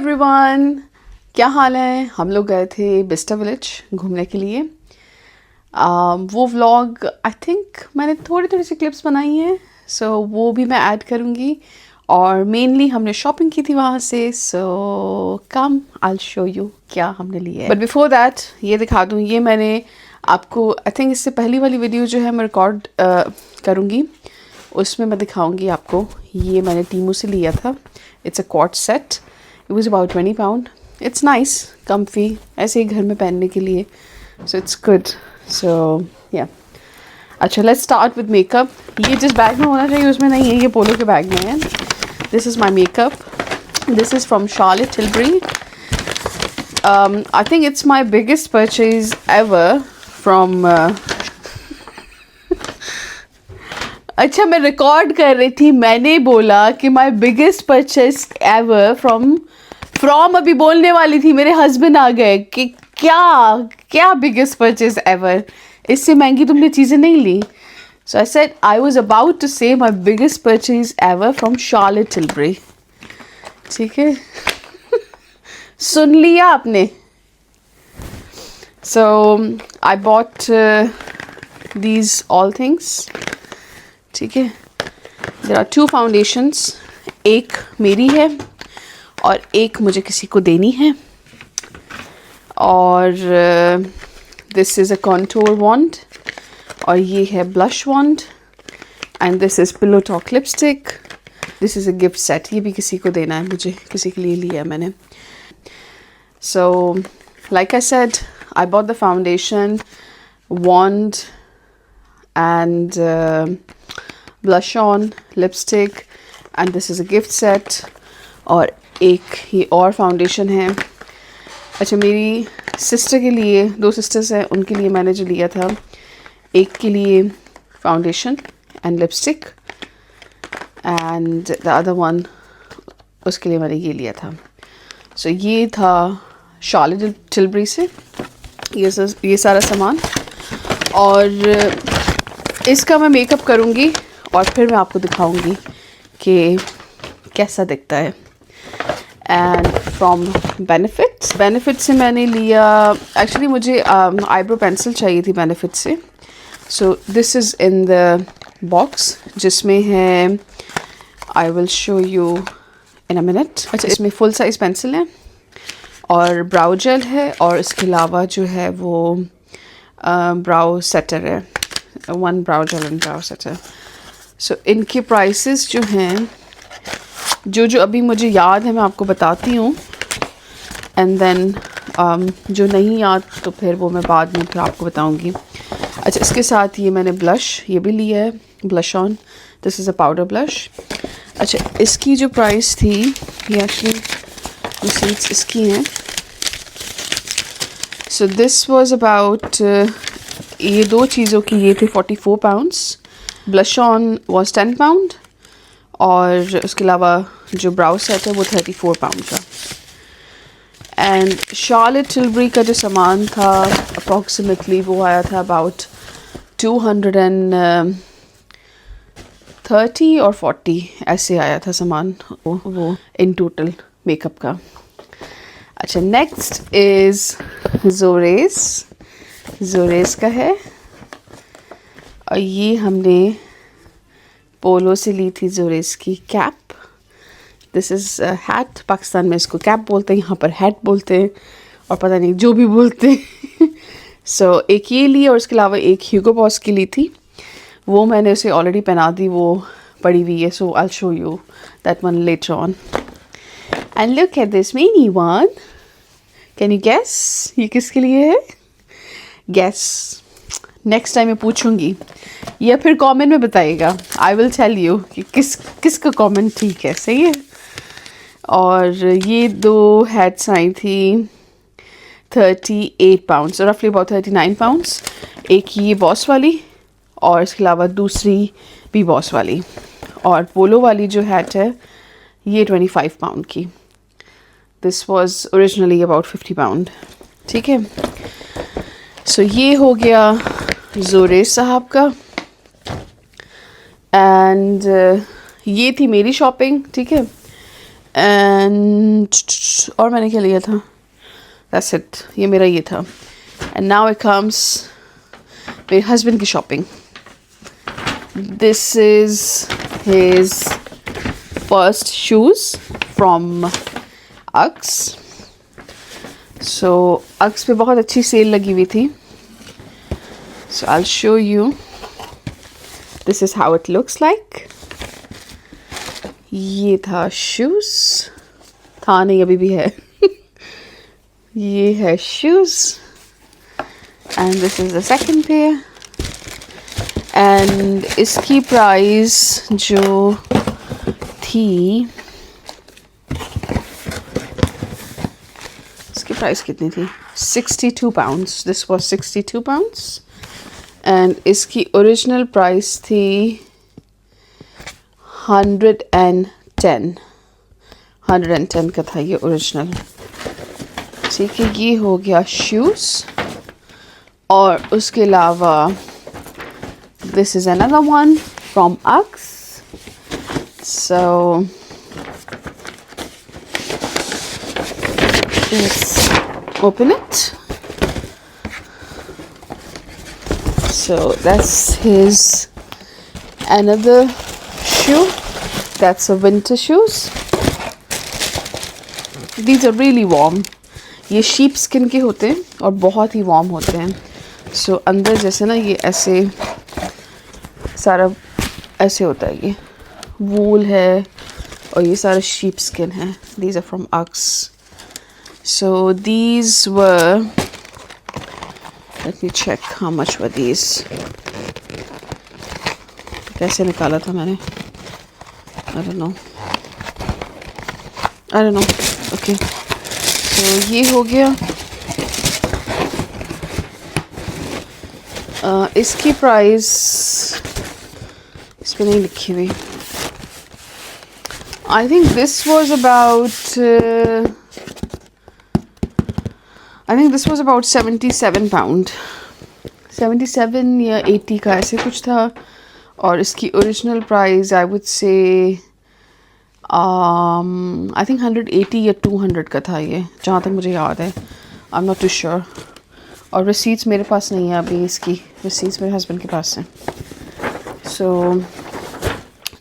Everyone, क्या हाल है। हम लोग गए थे बिस्टा विलेज घूमने के लिए। वो व्लॉग आई थिंक मैंने थोड़ी थोड़ी सी क्लिप्स बनाई हैं, सो वो भी मैं ऐड करूँगी। और मेनली हमने शॉपिंग की थी वहाँ से, सो कम आई शो यू क्या हमने लिया है। बट बिफोर दैट ये दिखा दूँ, ये मैंने आपको आई थिंक इससे पहली वाली वीडियो जो है मैं रिकॉर्ड करूँगी, उसमें मैं दिखाऊँगी आपको। ये मैंने टीमू से लिया था। It's a quart set. It was about 20 pound. It's nice, comfy, ऐसे ही घर में पहनने के लिए, सो इट्स गुड। सो या अच्छा, लेट्स स्टार्ट विद मेकअप। ये जिस बैग में होना चाहिए उसमें नहीं है, ये पोलो के बैग में है। This is my makeup. This is from Charlotte Tilbury. I think it's my biggest purchase ever from अच्छा, मैं रिकॉर्ड कर रही थी, मैंने बोला कि माई बिगेस्ट परचेज एवर फ्रॉम अभी बोलने वाली थी, मेरे हस्बैंड आ गए कि क्या बिगेस्ट परचेज एवर, इससे महंगी तुमने चीज़ें नहीं ली। So I said I was about to say my biggest purchase ever from Charlotte Tilbury. ठीक है सुन लिया आपने। So I bought these all things. ठीक है, देयर आर 2 फाउंडेशंस, एक मेरी है और एक मुझे किसी को देनी है। और this is a contour wand और ये है blush wand and this is pillow talk lipstick. This is a gift set, ये भी किसी को देना है, मुझे किसी के लिए लिया मैंने। So like I said, I bought the foundation, wand and blush on, lipstick, and this is a gift set। और एक ये और फाउंडेशन है। अच्छा, मेरी सिस्टर के लिए, 2 सिस्टर्स हैं, उनके लिए मैंने जो लिया था, एक के लिए foundation and lipstick and the other one, उसके लिए मैंने ये लिया था। सो ये था शार्लेट टिलबरी से ये सारा सामान। और इसका मैं मेकअप करूँगी और फिर मैं आपको दिखाऊंगी कि कैसा दिखता है। एंड फ्रॉम बेनिफिट से मैंने लिया, एक्चुअली मुझे आईब्रो पेंसिल चाहिए थी बेनिफिट से। So this is in the box जिसमें है, आई will show you in a minute. अच्छा, इसमें फुल साइज़ पेंसिल है और ब्राउ जेल है और इसके अलावा जो है वो ब्राउ सेटर है, 1 ब्राउ जेल एंड ब्राउ सेटर। सो इनके प्राइसेस जो हैं, जो अभी मुझे याद है मैं आपको बताती हूँ, एंड देन जो नहीं याद तो फिर वो मैं बाद में फिर आपको बताऊँगी। अच्छा, इसके साथ ये मैंने ब्लश ये भी लिया है, blush on. This is a powder blush. अच्छा, इसकी जो प्राइस थी, ये एक्चुअली रिसीट्स इसकी हैं। सो दिस वाज अबाउट, ये 2 चीज़ों की ये थे 44 pounds. Blush on was 10 pound और उसके अलावा जो ब्राउ सेट है वो 34 पाउंड का। एंड शार्लेट टिलबरी का जो सामान था अप्रॉक्सीमेटली वो आया था अबाउट 230 और 40 ऐसे आया था सामान वो इन टोटल मेकअप का। अच्छा, नेक्स्ट इज़ जोरेस का है और ये हमने पोलो से ली थी जोरेस की cap. This is hat, Pakistan में इसको कैप बोलते हैं, यहाँ पर हैट बोलते हैं और पता नहीं जो भी बोलते हैं। सो एक ये ली और उसके अलावा एक ह्यूगो बॉस की ली थी, वो मैंने उसे ऑलरेडी पहना दी, वो पड़ी हुई है। So I will show you that one later on. And look at this mini one. Can you guess ये किसके लिए है? गेस नेक्स्ट टाइम मैं पूछूंगी या फिर कमेंट में बताइएगा। आई विल टेल यू कि किसका कमेंट ठीक है, सही है। और ये 2 हैट्स आई थी 38 पाउंड्स, रफली अबाउट 39 पाउंड्स। एक ये बॉस वाली और इसके अलावा दूसरी भी बॉस वाली। और पोलो वाली जो हैट है ये 25 पाउंड की। This was originally about 50 pound. ठीक है, सो ये हो गया जोरेस साहब का। एंड ये थी मेरी शॉपिंग। ठीक है, एंड और मैंने क्या लिया था, दैट्स इट, ये मेरा ये था. एंड नाउ इट कम्स मेरे हस्बैंड की shopping. This is his first shoes from अक्स. सो अक्स पे बहुत अच्छी सेल लगी हुई थी. So I will show you. This is how it looks like. ये था शूज़, था नहीं अभी भी है. ये है shoes and this is the second pair. And इसकी प्राइस जो थी, इसकी प्राइस कितनी थी, 62 pounds. This was 62 pounds. And इसकी ओरिजिनल प्राइस थी 110 का था ये ओरिजिनल. ठीक है, ये हो गया शूज़. और उसके अलावा this is another one from अक्स. So let's open it. So that's his another shoe. That's a winter shoes. These are really warm. ये sheep skin के होते हैं और बहुत ही warm होते हैं. So अंदर जैसे ना ये ऐसे सारा ऐसे होता है, ये wool है और ये सारा sheep skin है. These are from Ux. So these were, let me check how much were these. कैसे निकाला था मैंने, I don't know. Okay. So ये हो गया. इसकी प्राइस इस पे नहीं लिखी हुई. I think this was about 77 pound. 77 या 80 का ऐसे कुछ था. और इसकी original price I would say I think 180 या 200 का था ये, जहाँ तक मुझे याद है. I am not too sure. और रिसीट्स मेरे पास नहीं है अभी, इसकी रिसीट्स मेरे हस्बैंड के पास हैं. सो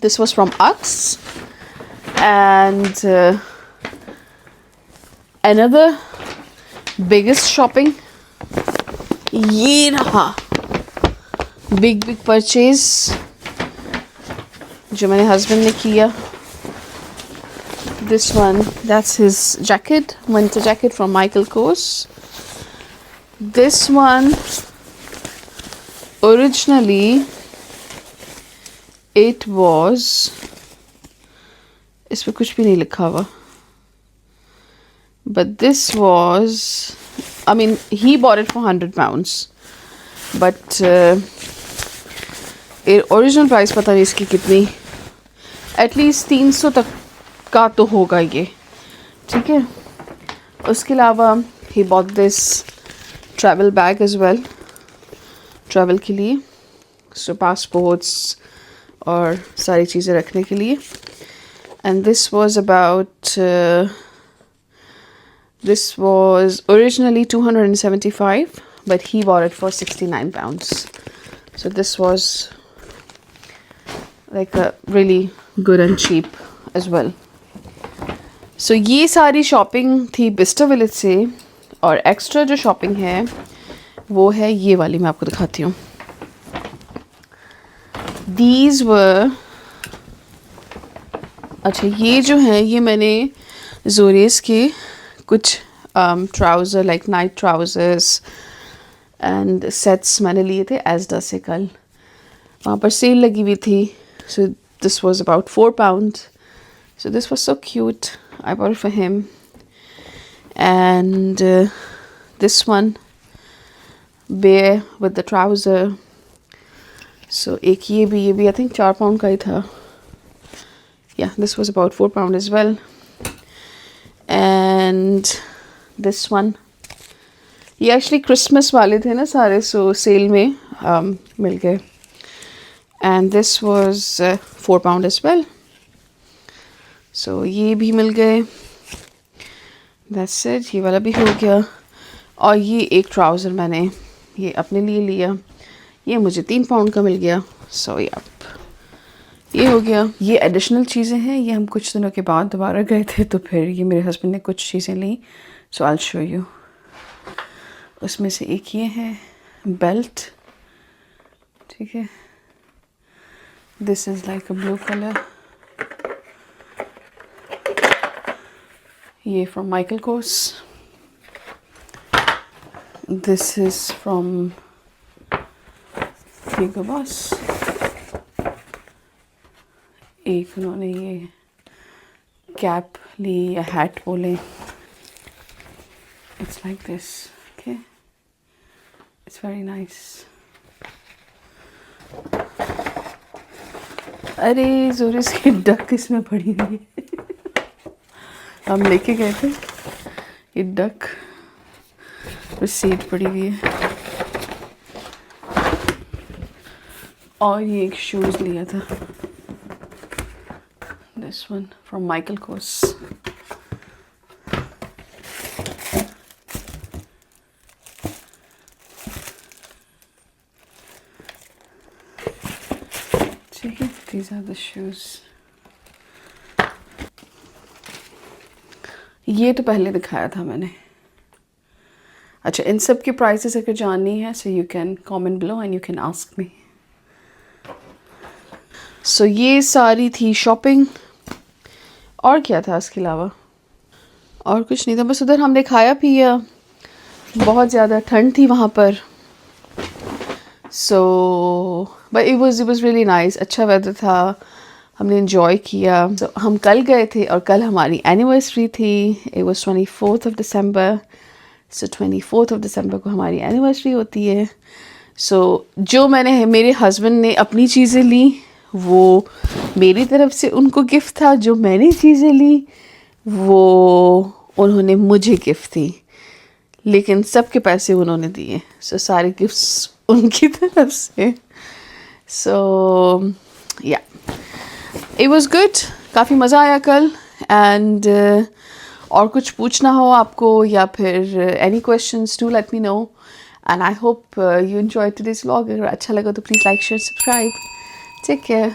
दिस वाज फ्रॉम अक्स. एंड अनदर बिगेस्ट शॉपिंग, ये रहा बिग परचेज जो मेरे हस्बैंड ने किया. This one, that's his jacket, winter jacket from Michael Kors. This one, originally, it was, इस पे कुछ भी नहीं लिखा हुआ. But this was, I mean, he bought it for 100 pounds. But original price पता नहीं इसकी कितनी, at least 300 तक का तो होगा ये. ठीक है. उसके अलावा he bought this travel bag as well, travel के लिए. So passports और सारी चीज़ें रखने के लिए. And this was about this was originally 275, but he bought it for 69 pounds. So this was like a really good and cheap as well. So ये सारी शॉपिंग थी बिस्टर विलेज से. और एक्स्ट्रा जो शॉपिंग है वो है ये वाली, मैं आपको दिखाती हूँ. These were, अच्छा ये जो है ये मैंने जोरेस के कुछ trouser like night trousers and sets मैंने लिए थे एजडा से कल. वहाँ पर सेल लगी हुई थी. सो this was about 4 pounds. So this was so cute. I bought it for him. And this one, bear with the trouser. So एक ये भी I think 4 pound का ही था. Yeah, this was about 4 pound as well. And this one, ये actually Christmas वाले थे ना सारे, so sale में मिल गए. And this was 4 pound as well. सो ये भी मिल गए, दैट्स इट। ये वाला भी हो गया। और ये एक ट्राउज़र मैंने ये अपने लिए लिया, ये मुझे 3 पाउंड का मिल गया। सो ये हो गया। ये एडिशनल चीज़ें हैं, ये हम कुछ दिनों के बाद दोबारा गए थे तो फिर ये मेरे हस्बैंड ने कुछ चीज़ें ली। So I will show you. उसमें से एक ये है बेल्ट, ठीक है, this is like a blue colour. ये from Michael Kors, this is from Hugo Boss. एक उन्होंने ये कैप ली या हैट बोले, it's like this, okay, it's very nice. अरे जोरिस की डक इसमें पड़ी हुई है हम लेके गए थे, ये डक सीट पड़ी हुई है। और ये एक शूज़ लिया था, this one from Michael course. ठीक है, these are the shoes। ये तो पहले दिखाया था मैंने। अच्छा, इन सब की प्राइसेस अगर जाननी है so you can comment below and you can ask me. So ये सारी थी शॉपिंग। और क्या था इसके अलावा? और कुछ नहीं था, बस उधर हमने खाया पिया, बहुत ज़्यादा ठंड थी वहाँ पर। So but it was really nice, अच्छा वेदर था, हमने इन्जॉय किया। so, हम कल गए थे और कल हमारी एनिवर्सरी थी। It was 24th of December. So 24th of December को हमारी एनिवर्सरी होती है। सो जो मेरे हस्बैंड ने अपनी चीज़ें ली वो मेरी तरफ से उनको गिफ्ट था, जो मैंने चीज़ें ली वो उन्होंने मुझे गिफ्ट दी, लेकिन सबके पैसे उन्होंने दिए। सो सारे गिफ्ट्स उनकी तरफ से। सो या इट वाज गुड, काफ़ी मज़ा आया कल। एंड और कुछ पूछना हो आपको या फिर any questions, do let me know. And I hope you enjoy today's vlog. अगर अच्छा लगा तो please like share subscribe. Take care.